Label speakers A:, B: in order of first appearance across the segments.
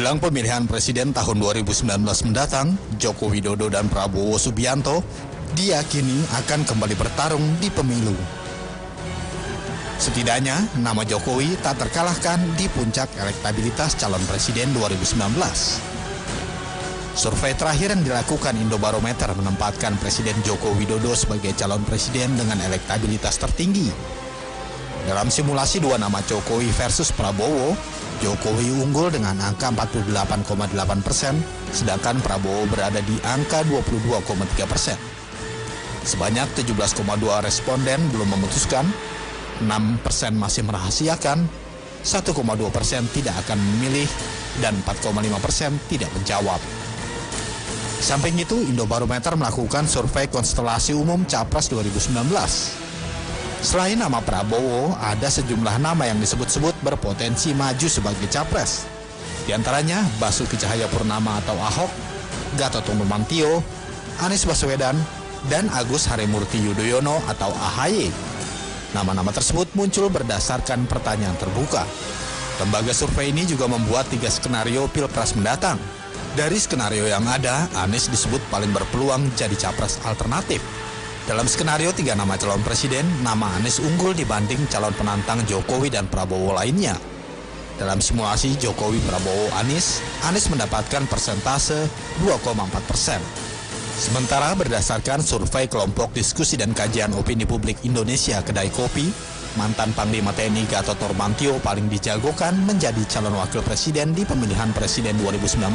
A: Menjelang pemilihan presiden tahun 2019 mendatang, Joko Widodo dan Prabowo Subianto diyakini akan kembali bertarung di pemilu. Setidaknya, nama Jokowi tak terkalahkan di puncak elektabilitas calon presiden 2019. Survei terakhir yang dilakukan Indobarometer menempatkan Presiden Joko Widodo sebagai calon presiden dengan elektabilitas tertinggi. Dalam simulasi dua nama Jokowi versus Prabowo, Jokowi unggul dengan angka 48,8%, sedangkan Prabowo berada di angka 22,3%. Sebanyak 17,2 responden belum memutuskan, 6% masih merahasiakan, 1,2% tidak akan memilih, dan 4,5% tidak menjawab. Samping itu, Indobarometer melakukan survei konstelasi umum Capres 2019. Selain nama Prabowo, ada sejumlah nama yang disebut-sebut berpotensi maju sebagai capres. Di antaranya Basuki Cahayapurnama atau Ahok, Gatot Nurmantio, Anies Baswedan, dan Agus Harimurti Yudhoyono atau AHY. Nama-nama tersebut muncul berdasarkan pertanyaan terbuka. Lembaga survei ini juga membuat 3 skenario Pilpres mendatang. Dari skenario yang ada, Anies disebut paling berpeluang jadi capres alternatif. Dalam skenario 3 nama calon presiden, nama Anies unggul dibanding calon penantang Jokowi dan Prabowo lainnya. Dalam simulasi Jokowi, Prabowo, Anies mendapatkan persentase 2,4%. Sementara berdasarkan survei kelompok diskusi dan kajian opini publik Indonesia Kedai Kopi, mantan Panglima TNI Gatot Nurmantio paling dijagokan menjadi calon wakil presiden di pemilihan presiden 2019.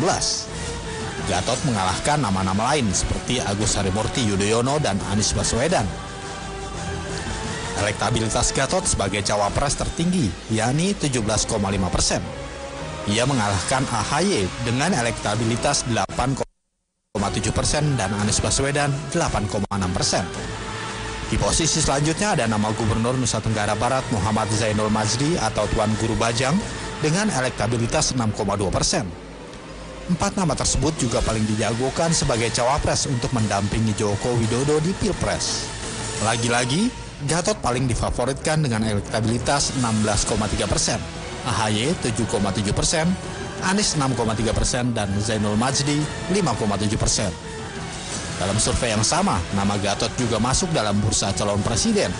A: Gatot mengalahkan nama-nama lain seperti Agus Harimurti Yudhoyono dan Anies Baswedan. Elektabilitas Gatot sebagai cawapres tertinggi, yakni 17,5%. Ia mengalahkan AHY dengan elektabilitas 8,7% dan Anies Baswedan 8,6%. Di posisi selanjutnya ada nama Gubernur Nusa Tenggara Barat Muhammad Zainul Majdi atau Tuan Guru Bajang dengan elektabilitas 6,2%. 4 nama tersebut juga paling dijagokan sebagai cawapres untuk mendampingi Joko Widodo di Pilpres. Lagi-lagi, Gatot paling difavoritkan dengan elektabilitas 16,3%, AHY 7,7%, Anies 6,3%, dan Zainul Majdi 5,7%. Dalam survei yang sama, nama Gatot juga masuk dalam bursa calon presiden.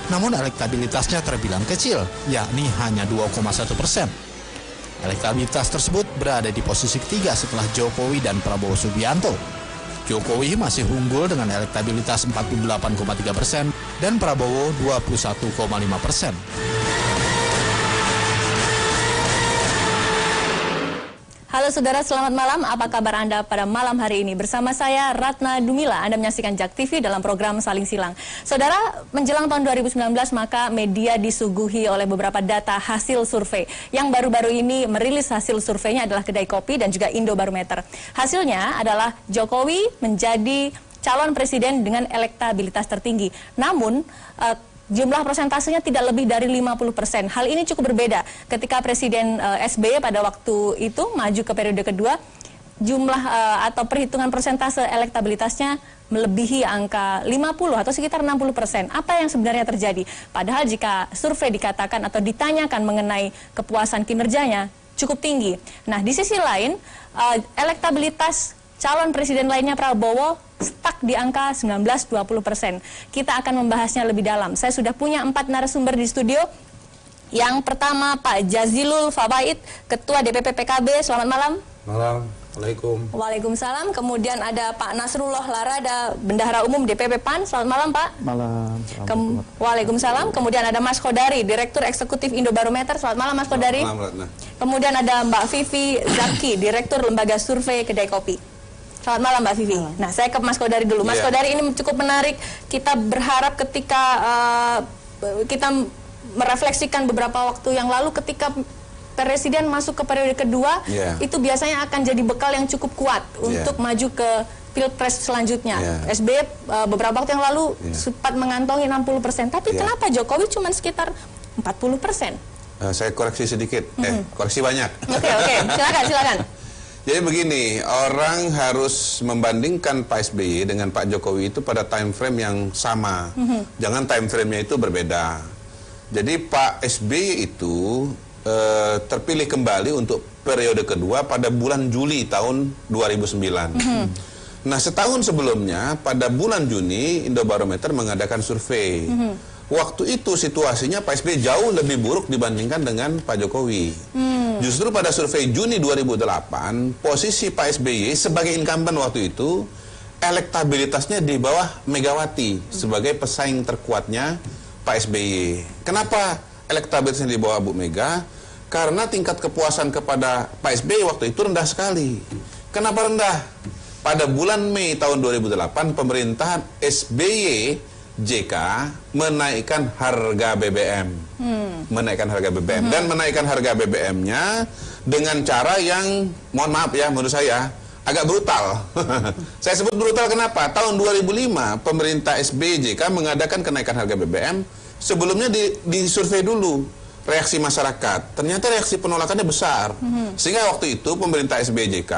A: Namun elektabilitasnya terbilang kecil, yakni hanya 2,1%. Elektabilitas tersebut berada di posisi ketiga setelah Jokowi dan Prabowo Subianto. Jokowi masih unggul dengan elektabilitas 48,3% dan Prabowo 21,5%.
B: Halo saudara, selamat malam. Apa kabar Anda pada malam hari ini? Bersama saya Ratna Dumila, Anda menyaksikan JAK TV dalam program Saling Silang. Saudara, menjelang tahun 2019 maka media disuguhi oleh beberapa data hasil survei. Yang baru-baru ini merilis hasil surveinya adalah Kedai Kopi dan juga Indobarometer. Hasilnya adalah Jokowi menjadi calon presiden dengan elektabilitas tertinggi. Namun, jumlah persentasenya tidak lebih dari 50%. Hal ini cukup berbeda ketika Presiden SBY pada waktu itu maju ke periode kedua, jumlah atau perhitungan persentase elektabilitasnya melebihi angka 50 atau sekitar 60%. Apa yang sebenarnya terjadi? Padahal jika survei dikatakan atau ditanyakan mengenai kepuasan kinerjanya cukup tinggi. Nah, di sisi lain, elektabilitas calon presiden lainnya Prabowo stuck di angka 19-20%. Kita akan membahasnya lebih dalam. Saya sudah punya 4 narasumber di studio. Yang pertama Pak Jazilul Fawait, Ketua DPP PKB. Selamat malam.
C: Malam. Waalaikumsalam.
B: Waalaikumsalam. Kemudian ada Pak Nasrullah Larada, Bendahara Umum DPP PAN. Selamat malam Pak.
D: Malam.
B: Waalaikumsalam. Kemudian ada Mas Kodari, Direktur Eksekutif Indobarometer. Selamat malam Mas Kodari.
C: Malam.
B: Kemudian ada Mbak Vivi Zaki, Direktur Lembaga Survei Kedai Kopi. Selamat malam Mbak Vivi. Nah, saya ke Mas Kodari dulu. Mas Kodari, ini cukup menarik. Kita berharap ketika kita merefleksikan beberapa waktu yang lalu ketika Presiden masuk ke periode kedua, itu biasanya akan jadi bekal yang cukup kuat untuk maju ke Pilpres selanjutnya. SBY beberapa waktu yang lalu sempat mengantongi 60%. Tapi kenapa Jokowi cuma sekitar 40%?
C: Saya koreksi sedikit. Koreksi banyak.
B: Oke. Silakan.
C: Jadi begini, orang harus membandingkan Pak SBY dengan Pak Jokowi itu pada time frame yang sama. Jangan time frame-nya itu berbeda. Jadi Pak SBY itu terpilih kembali untuk periode kedua pada bulan Juli tahun 2009. Nah, setahun sebelumnya pada bulan Juni Indobarometer mengadakan survei. Waktu itu situasinya Pak SBY jauh lebih buruk dibandingkan dengan Pak Jokowi. Justru pada survei Juni 2008, posisi Pak SBY sebagai incumbent waktu itu, elektabilitasnya di bawah Megawati sebagai pesaing terkuatnya Pak SBY. Kenapa elektabilitasnya di bawah Bu Mega? Karena tingkat kepuasan kepada Pak SBY waktu itu rendah sekali. Kenapa rendah? Pada bulan Mei tahun 2008, pemerintahan SBY JK menaikkan harga BBM. Menaikkan harga BBM. Dan menaikkan harga BBM-nya dengan cara yang, mohon maaf ya, menurut saya, agak brutal. Saya sebut brutal kenapa? Tahun 2005, pemerintah SBY JK mengadakan kenaikan harga BBM. Sebelumnya disurvei dulu reaksi masyarakat. Ternyata reaksi penolakannya besar. Sehingga waktu itu pemerintah SBY JK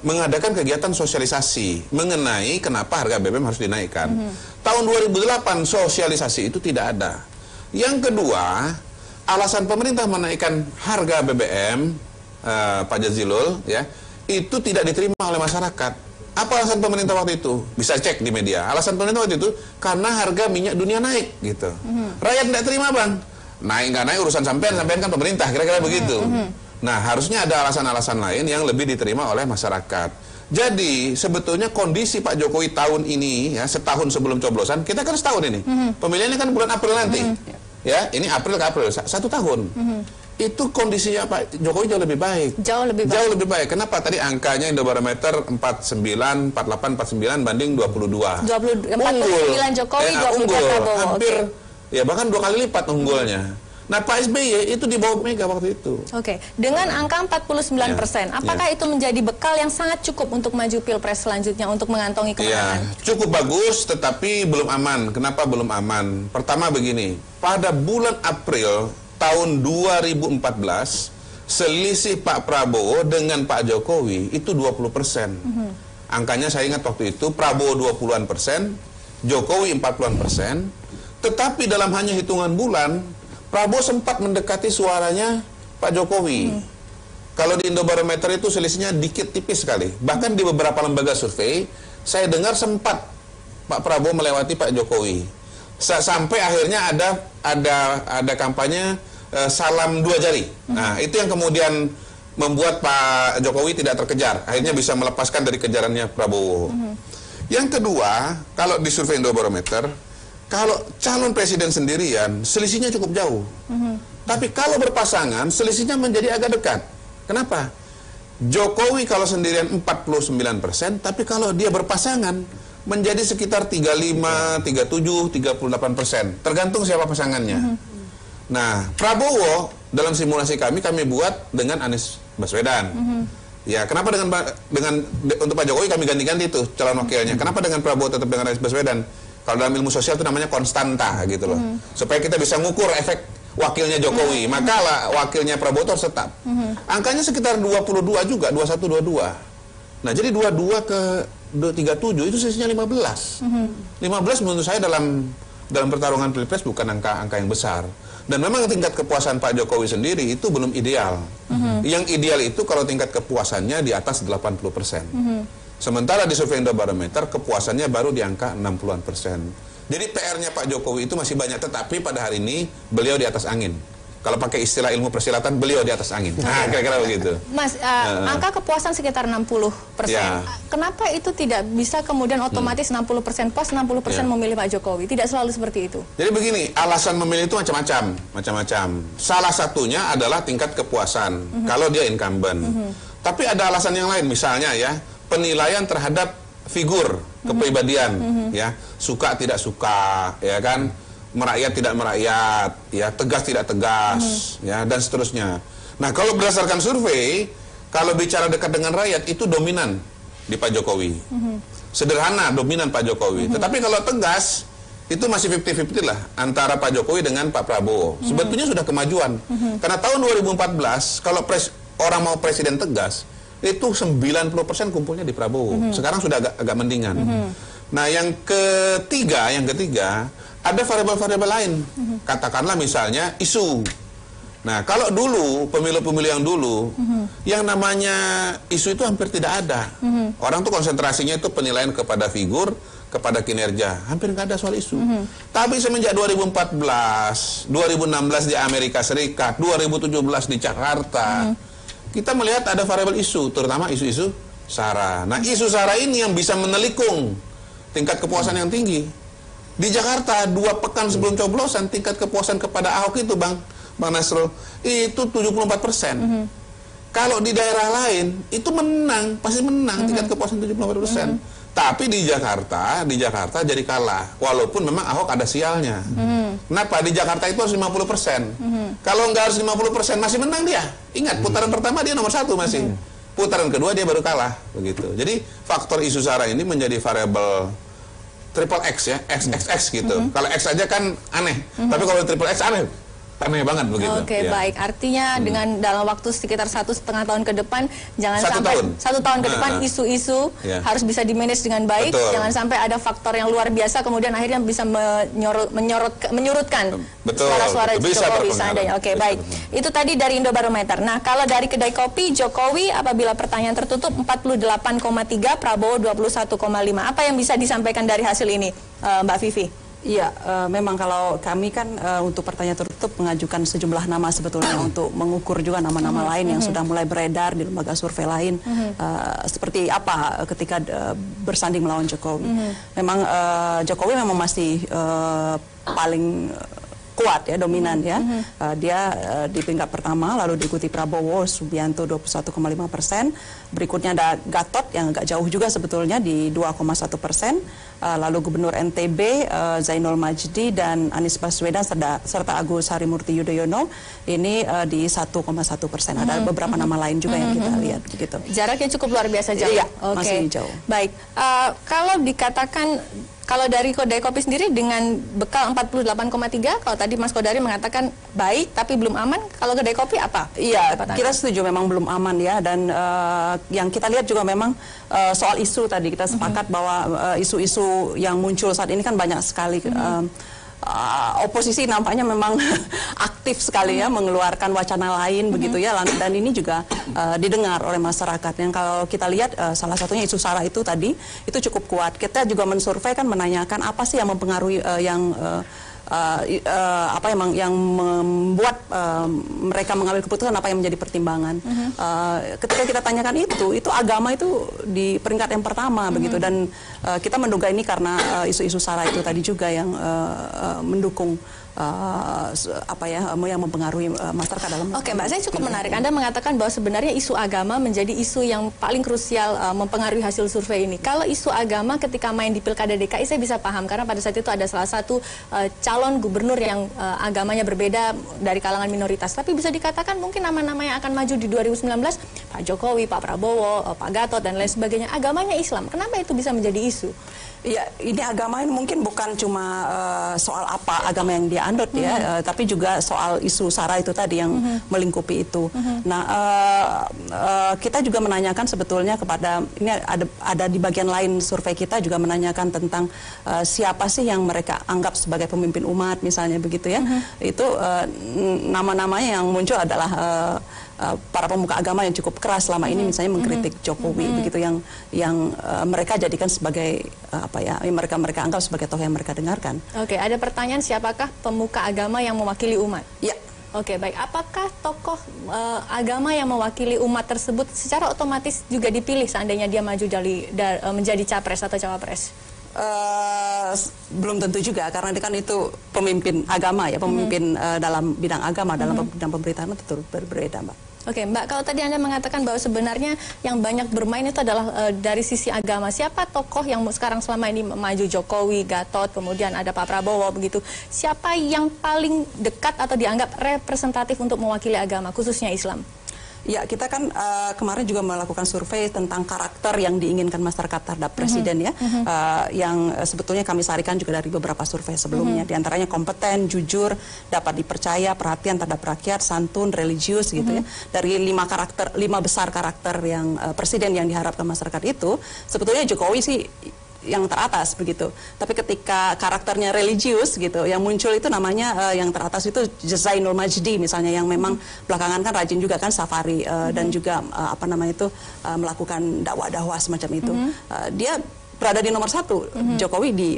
C: mengadakan kegiatan sosialisasi mengenai kenapa harga BBM harus dinaikkan. Tahun 2008 sosialisasi itu tidak ada. Yang kedua, alasan pemerintah menaikkan harga BBM, Pak Jazilul, ya, itu tidak diterima oleh masyarakat. Apa alasan pemerintah waktu itu? Bisa cek di media. Alasan pemerintah waktu itu karena harga minyak dunia naik, gitu. Rakyat tidak terima, Bang. Naik nggak naik urusan sampean kan pemerintah, kira-kira begitu. Nah, harusnya ada alasan-alasan lain yang lebih diterima oleh masyarakat. Jadi, sebetulnya kondisi Pak Jokowi tahun ini, ya, setahun sebelum coblosan, kita kan setahun ini. Pemilihannya kan bulan April nanti. Ya, ini April ke April, 1 tahun. Itu kondisinya Pak Jokowi jauh lebih baik.
B: Jauh lebih baik.
C: Jauh lebih baik. Kenapa? Tadi angkanya Indobarometer 49, 48, 49 banding 22.
B: 49 Jokowi, 23 Prabowo.
C: Hampir, ya bahkan 2 kali lipat unggulnya. Nah, Pak SBY itu di bawah Mega waktu itu.
B: Oke, dengan angka 49%, apakah itu menjadi bekal yang sangat cukup untuk maju Pilpres selanjutnya untuk mengantongi kemenangan?
C: Cukup bagus, tetapi belum aman. Kenapa belum aman? Pertama begini, pada bulan April tahun 2014, selisih Pak Prabowo dengan Pak Jokowi itu 20%. Angkanya saya ingat waktu itu, Prabowo 20-an%, Jokowi 40-an%, tetapi dalam hanya hitungan bulan, Prabowo sempat mendekati suaranya Pak Jokowi. Kalau di Indobarometer itu selisihnya dikit tipis sekali. Bahkan di beberapa lembaga survei, saya dengar sempat Pak Prabowo melewati Pak Jokowi. Sampai akhirnya ada kampanye salam 2 jari. Nah, itu yang kemudian membuat Pak Jokowi tidak terkejar. Akhirnya bisa melepaskan dari kejarannya Prabowo. Yang kedua, kalau di survei Indobarometer, kalau calon presiden sendirian, selisihnya cukup jauh. Tapi kalau berpasangan, selisihnya menjadi agak dekat. Kenapa? Jokowi kalau sendirian 49%, tapi kalau dia berpasangan, menjadi sekitar 35, 37, 38%. Tergantung siapa pasangannya. Nah, Prabowo, dalam simulasi kami buat dengan Anies Baswedan. Ya, kenapa untuk Pak Jokowi kami ganti-ganti itu calon wakilnya. Kenapa dengan Prabowo tetap dengan Anies Baswedan? Kalau dalam ilmu sosial itu namanya konstanta gitu loh. Supaya kita bisa ngukur efek wakilnya Jokowi. Maka wakilnya Prabowo itu harus tetap. Angkanya sekitar 22 juga, 21, 22. Nah, jadi 22 ke 37 itu selisihnya 15. 15 menurut saya dalam pertarungan Pilpres bukan angka yang besar. Dan memang tingkat kepuasan Pak Jokowi sendiri itu belum ideal. Yang ideal itu kalau tingkat kepuasannya di atas 80%. Sementara di survei Indobarometer kepuasannya baru di angka 60-an%. Jadi PR-nya Pak Jokowi itu masih banyak, tetapi pada hari ini beliau di atas angin. Kalau pakai istilah ilmu persilatan, beliau di atas angin. Nah, kira-kira begitu.
B: Mas, angka kepuasan sekitar 60%. Ya. Kenapa itu tidak bisa kemudian otomatis 60% puas, 60% memilih Pak Jokowi? Tidak selalu seperti itu.
C: Jadi begini, alasan memilih itu macam-macam. Salah satunya adalah tingkat kepuasan, kalau dia incumbent. Tapi ada alasan yang lain, misalnya ya, penilaian terhadap figur kepribadian, ya, suka tidak suka, ya kan, merakyat tidak merakyat, ya, tegas tidak tegas, ya, dan seterusnya. Nah, kalau berdasarkan survei, kalau bicara dekat dengan rakyat itu dominan di Pak Jokowi, sederhana dominan Pak Jokowi. Tetapi kalau tegas itu masih 50-50 lah antara Pak Jokowi dengan Pak Prabowo. Sebetulnya sudah kemajuan, karena tahun 2014 kalau orang mau presiden tegas itu 90% kumpulnya di Prabowo. Sekarang sudah agak mendingan. Nah, yang ketiga ada variabel-variabel lain. Katakanlah misalnya isu. Nah, kalau dulu, pemilu-pemilu yang dulu, yang namanya isu itu hampir tidak ada. Orang tuh konsentrasinya itu penilaian kepada figur, kepada kinerja. Hampir nggak ada soal isu. Tapi semenjak 2014, 2016 di Amerika Serikat, 2017 di Jakarta, kita melihat ada variabel isu, terutama isu-isu SARA. Nah, isu SARA ini yang bisa menelikung tingkat kepuasan yang tinggi. Di Jakarta, 2 pekan sebelum coblosan, tingkat kepuasan kepada Ahok itu, Bang Nasrul, itu 74%. Kalau di daerah lain, itu menang, pasti menang, tingkat kepuasan 74%. Tapi di Jakarta jadi kalah. Walaupun memang Ahok ada sialnya. Kenapa? Di Jakarta itu harus 50%. Kalau nggak harus 50%, masih menang dia. Ingat, putaran pertama dia nomor 1 masih. Putaran kedua dia baru kalah. Begitu. Jadi faktor isu SARA ini menjadi variabel triple X ya, XXX gitu. Kalau X aja kan aneh. Tapi kalau triple X aneh banget begitu.
B: Oke,
C: ya.
B: baik. Artinya dengan dalam waktu sekitar 1,5 tahun ke depan, jangan sampai 1 tahun ke depan isu-isu harus bisa dimanage dengan baik.
C: Betul.
B: Jangan sampai ada faktor yang luar biasa kemudian akhirnya bisa menyurutkan suara-suara Jokowi seandainya. Oke, baik. Itu tadi dari Indobarometer. Nah, kalau dari kedai kopi, Jokowi apabila pertanyaan tertutup 48,3, Prabowo 21,5. Apa yang bisa disampaikan dari hasil ini, Mbak Vivi?
D: Iya, memang kalau kami kan untuk pertanyaan tertutup mengajukan sejumlah nama sebetulnya untuk mengukur juga nama-nama lain yang sudah mulai beredar di lembaga survei lain seperti apa ketika bersanding melawan Jokowi. Memang Jokowi memang masih paling kuat ya, dominan ya. Dia di peringkat pertama, lalu diikuti Prabowo Subianto 21,5%. Berikutnya ada Gatot yang agak jauh juga sebetulnya di 2,1%. Lalu Gubernur NTB Zainul Majdi dan Anies Baswedan serta Agus Harimurti Yudhoyono ini di 1,1%. Ada beberapa nama lain juga yang kita lihat begitu.
B: Jaraknya cukup luar biasa jauh.
D: Iya, masih jauh.
B: Baik, kalau dikatakan kalau dari Kedai Kopi sendiri dengan bekal 48,3, kalau tadi Mas Kodari mengatakan baik tapi belum aman, kalau Kedai Kopi apa?
D: Iya, kita setuju memang belum aman ya, dan yang kita lihat juga memang soal isu tadi kita sepakat bahwa isu-isu yang muncul saat ini kan banyak sekali. Oposisi nampaknya memang aktif sekali ya mengeluarkan wacana lain begitu ya, dan ini juga didengar oleh masyarakat. Yang kalau kita lihat salah satunya isu SARA itu tadi itu cukup kuat. Kita juga mensurvei kan menanyakan apa sih yang mempengaruhi apa yang membuat mereka mengambil keputusan, apa yang menjadi pertimbangan. Ketika kita tanyakan itu agama itu di peringkat yang pertama begitu, dan kita menduga ini karena isu-isu SARA itu tadi juga yang mendukung yang mempengaruhi masyarakat dalam.
B: Oke, Mbak, saya cukup menarik. Anda mengatakan bahwa sebenarnya isu agama menjadi isu yang paling krusial mempengaruhi hasil survei ini. Kalau isu agama ketika main di Pilkada DKI saya bisa paham, karena pada saat itu ada salah satu calon gubernur yang agamanya berbeda dari kalangan minoritas. Tapi bisa dikatakan mungkin nama-nama yang akan maju di 2019, Pak Jokowi, Pak Prabowo, Pak Gatot dan lain sebagainya, agamanya Islam. Kenapa itu bisa menjadi isu?
D: Ya, ini agama ini mungkin bukan cuma soal apa agama yang dia anut ya, tapi juga soal isu SARA itu tadi yang melingkupi itu. Nah, kita juga menanyakan sebetulnya kepada, ini ada di bagian lain survei kita juga menanyakan tentang siapa sih yang mereka anggap sebagai pemimpin umat misalnya begitu ya. Itu nama-namanya yang muncul adalah para pemuka agama yang cukup keras selama ini misalnya mengkritik Jokowi begitu, yang mereka jadikan sebagai mereka anggap sebagai tokoh yang mereka dengarkan.
B: Oke, ada pertanyaan, siapakah pemuka agama yang mewakili umat?
D: Ya.
B: Oke, baik. Apakah tokoh agama yang mewakili umat tersebut secara otomatis juga dipilih seandainya dia maju menjadi capres atau cawapres?
D: Belum tentu juga, karena kan itu pemimpin agama ya, pemimpin dalam bidang agama, dalam bidang pemerintahan itu berbeda, Mbak.
B: Oke, Mbak, kalau tadi Anda mengatakan bahwa sebenarnya yang banyak bermain itu adalah dari sisi agama. Siapa tokoh yang sekarang selama ini maju? Jokowi, Gatot, kemudian ada Pak Prabowo begitu. Siapa yang paling dekat atau dianggap representatif untuk mewakili agama, khususnya Islam?
D: Ya, kita kan kemarin juga melakukan survei tentang karakter yang diinginkan masyarakat terhadap presiden ya, yang sebetulnya kami sarikan juga dari beberapa survei sebelumnya. Di antaranya kompeten, jujur, dapat dipercaya, perhatian terhadap rakyat, santun, religius gitu ya. Dari 5 besar karakter yang presiden yang diharapkan masyarakat itu, sebetulnya Jokowi sih yang teratas begitu. Tapi ketika karakternya religius gitu, yang muncul itu namanya yang teratas itu Zainul Majdi misalnya, yang memang belakangan kan rajin juga kan safari dan juga melakukan dakwah-dakwah semacam itu. Dia berada di nomor 1, Jokowi di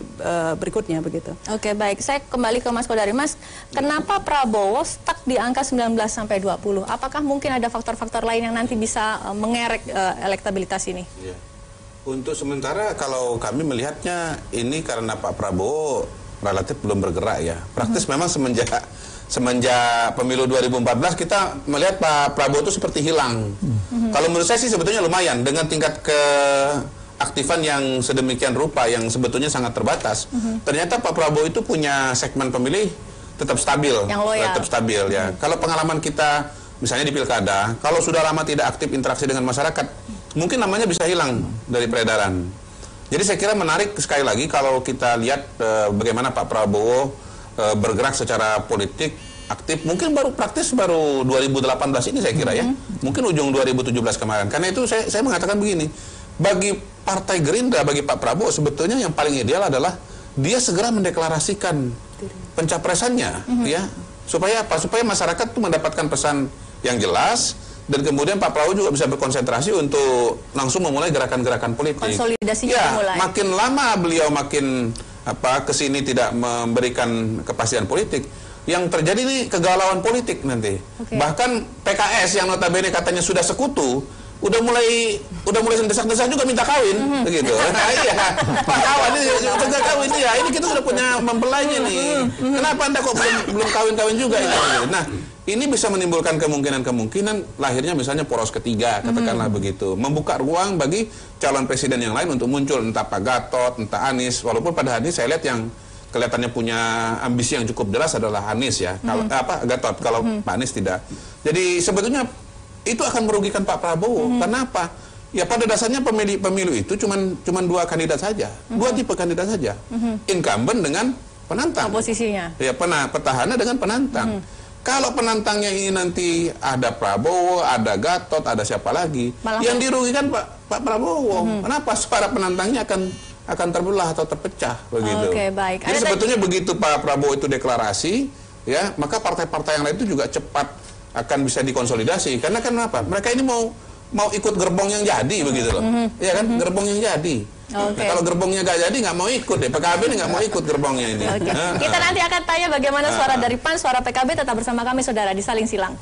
D: berikutnya begitu.
B: Oke, baik. Saya kembali ke Mas Kodari. Mas, kenapa Prabowo stuck di angka 19 sampai 20? Apakah mungkin ada faktor-faktor lain yang nanti bisa mengerek elektabilitas ini?
C: Ya. Untuk sementara kalau kami melihatnya ini karena Pak Prabowo relatif belum bergerak ya. Praktis memang semenjak pemilu 2014 kita melihat Pak Prabowo itu seperti hilang. Kalau menurut saya sih sebetulnya lumayan dengan tingkat keaktifan yang sedemikian rupa yang sebetulnya sangat terbatas. Ternyata Pak Prabowo itu punya segmen pemilih tetap stabil, tetap stabil ya. Kalau pengalaman kita misalnya di pilkada, kalau sudah lama tidak aktif interaksi dengan masyarakat, mungkin namanya bisa hilang dari peredaran. Jadi saya kira menarik sekali lagi kalau kita lihat bagaimana Pak Prabowo bergerak secara politik aktif, mungkin praktis baru 2018 ini saya kira ya, mungkin ujung 2017 kemarin. Karena itu saya mengatakan begini, bagi Partai Gerindra, bagi Pak Prabowo sebetulnya yang paling ideal adalah dia segera mendeklarasikan pencapresannya, ya, supaya apa? Supaya masyarakat itu mendapatkan pesan yang jelas. Dan kemudian Pak Prabowo juga bisa berkonsentrasi untuk langsung memulai gerakan-gerakan politik.
B: Konsolidasinya dimulai.
C: Makin lama beliau makin kesini tidak memberikan kepastian politik. Yang terjadi ini kegalauan politik nanti. Bahkan PKS yang notabene katanya sudah sekutu, udah mulai desak-desak juga minta kawin, begitu. Nah, iya, Pak kawan ini minta kawin ya. Ini kita sudah punya mempelainya nih. Kenapa Anda kok belum kawin-kawin juga ini? Nah, ini bisa menimbulkan kemungkinan lahirnya misalnya poros ketiga, katakanlah begitu. Membuka ruang bagi calon presiden yang lain untuk muncul, entah Pak Gatot, entah Anies. Walaupun pada hari ini saya lihat yang kelihatannya punya ambisi yang cukup jelas adalah Anies ya. Kalau Gatot, kalau Pak Anies tidak. Jadi sebetulnya itu akan merugikan Pak Prabowo. Kenapa? Ya pada dasarnya pemilu itu cuman dua kandidat saja, dua tipe kandidat saja. Incumbent dengan penantang.
B: Oposisinya.
C: Ya, petahana dengan penantang. Kalau penantangnya ini nanti ada Prabowo, ada Gatot, ada siapa lagi, yang dirugikan Pak Prabowo. Kenapa? Suara penantangnya akan terbelah atau terpecah begitu.
B: Baik.
C: Jadi sebetulnya begitu Pak Prabowo itu deklarasi, ya, maka partai-partai yang lain itu juga cepat akan bisa dikonsolidasi. Karena kenapa? Mereka ini mau ikut gerbong yang jadi begitu loh. Ya kan? Gerbong yang jadi. Nah, kalau gerbongnya nggak jadi, nggak mau ikut deh. PKB ini nggak mau ikut gerbongnya ini.
B: Kita nanti akan tanya bagaimana suara dari PAN, suara PKB. Tetap bersama kami, saudara, di Saling Silang.